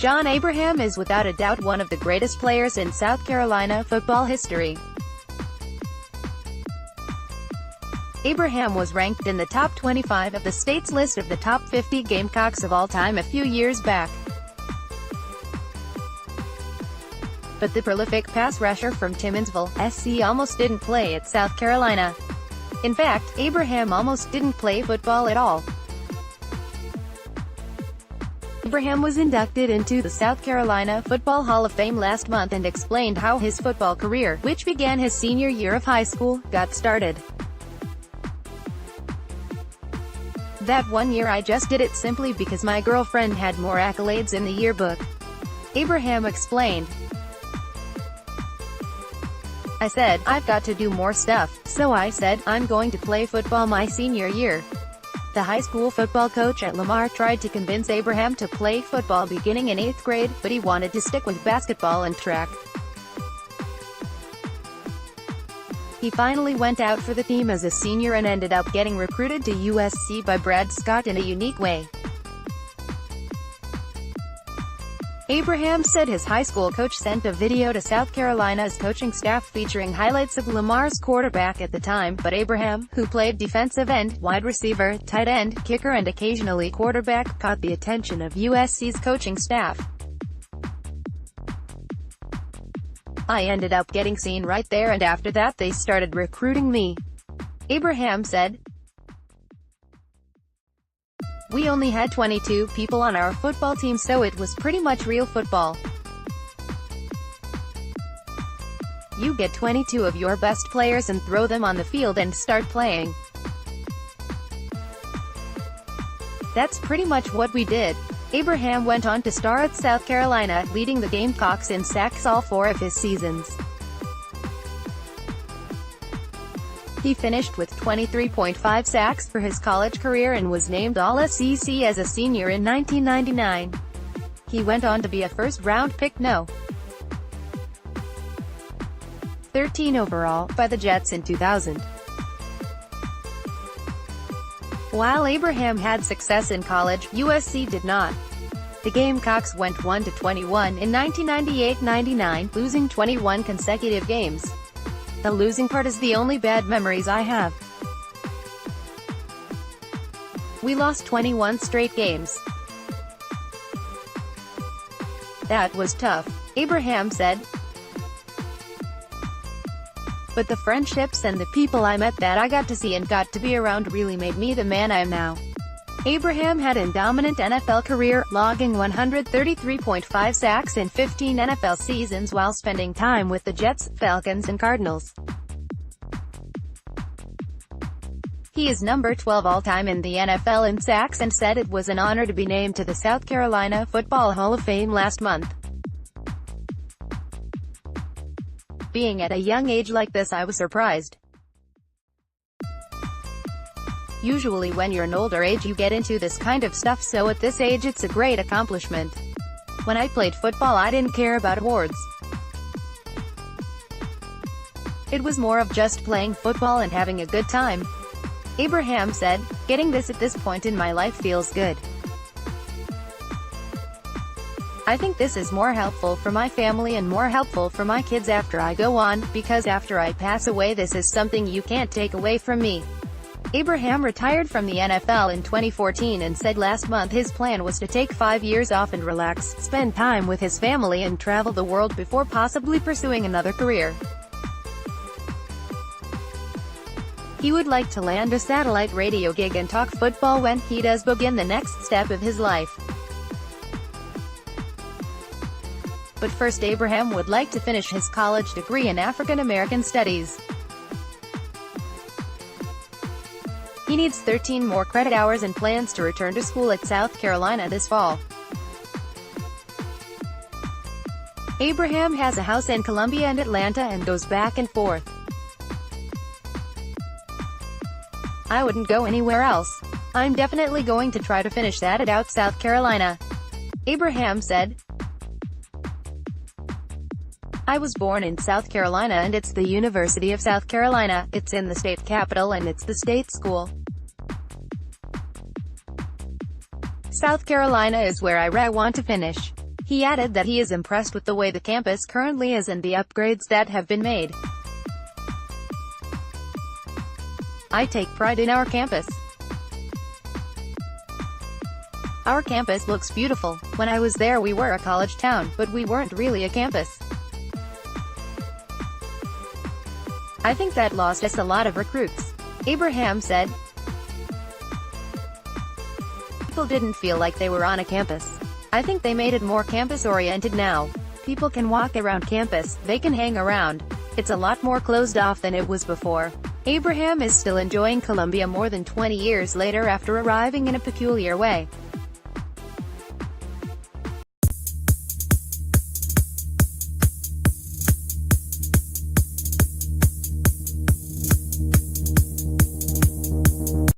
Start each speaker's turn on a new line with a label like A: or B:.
A: John Abraham is without a doubt one of the greatest players in South Carolina football history. Abraham was ranked in the top 25 of the state's list of the top 50 Gamecocks of all time a few years back. But the prolific pass rusher from Timmonsville, USC almost didn't play at South Carolina. In fact, Abraham almost didn't play football at all. Abraham was inducted into the South Carolina Football Hall of Fame last month and explained how his football career, which began his senior year of high school, got started. "That one year I just did it simply because my girlfriend had more accolades in the yearbook," Abraham explained. "I said, I've got to do more stuff, so I said, I'm going to play football my senior year." The high school football coach at Lamar tried to convince Abraham to play football beginning in 8th grade, but he wanted to stick with basketball and track. He finally went out for the team as a senior and ended up getting recruited to USC by Brad Scott in a unique way. Abraham said his high school coach sent a video to South Carolina's coaching staff featuring highlights of Lamar's quarterback at the time, but Abraham, who played defensive end, wide receiver, tight end, kicker and occasionally quarterback, caught the attention of USC's coaching staff. "I ended up getting seen right there and after that they started recruiting me," Abraham said. "We only had 22 people on our football team, so it was pretty much real football. You get 22 of your best players and throw them on the field and start playing. That's pretty much what we did." Abraham went on to star at South Carolina, leading the Gamecocks in sacks all 4 of his seasons. He finished with 23.5 sacks for his college career and was named All-SEC as a senior in 1999. He went on to be a first-round pick No. 13 overall, by the Jets in 2000. While Abraham had success in college, USC did not. The Gamecocks went 1-21 in 1998-99, losing 21 consecutive games. "The losing part is the only bad memories I have. We lost 21 straight games. That was tough," Abraham said. "But the friendships and the people I met that I got to see and got to be around really made me the man I am now." Abraham had a dominant NFL career, logging 133.5 sacks in 15 NFL seasons while spending time with the Jets, Falcons and Cardinals. He is number 12 all-time in the NFL in sacks and said it was an honor to be named to the South Carolina Football Hall of Fame last month. "Being at a young age like this, I was surprised. Usually when you're an older age you get into this kind of stuff, so at this age it's a great accomplishment. When I played football I didn't care about awards. It was more of just playing football and having a good time," Abraham said. "Getting this at this point in my life feels good. I think this is more helpful for my family and more helpful for my kids after I go on, because after I pass away this is something you can't take away from me." Abraham retired from the NFL in 2014 and said last month his plan was to take 5 years off and relax, spend time with his family and travel the world before possibly pursuing another career. He would like to land a satellite radio gig and talk football when he does begin the next step of his life. But first Abraham would like to finish his college degree in African American Studies. He needs 13 more credit hours and plans to return to school at South Carolina this fall. Abraham has a house in Columbia and Atlanta and goes back and forth. "I wouldn't go anywhere else. I'm definitely going to try to finish that out South Carolina," Abraham said. "I was born in South Carolina and it's the University of South Carolina, it's in the state capital and it's the state school. South Carolina is where I want to finish," He added that he is impressed with the way the campus currently is and the upgrades that have been made. I take pride in our campus. Our campus looks beautiful. When I was there we were a college town, but we weren't really a campus. I think that lost us a lot of recruits, Abraham said. People didn't feel like they were on a campus. I think they made it more campus-oriented now. People can walk around campus, they can hang around. It's a lot more closed off than it was before. Abraham is still enjoying Columbia more than 20 years later after arriving in a peculiar way.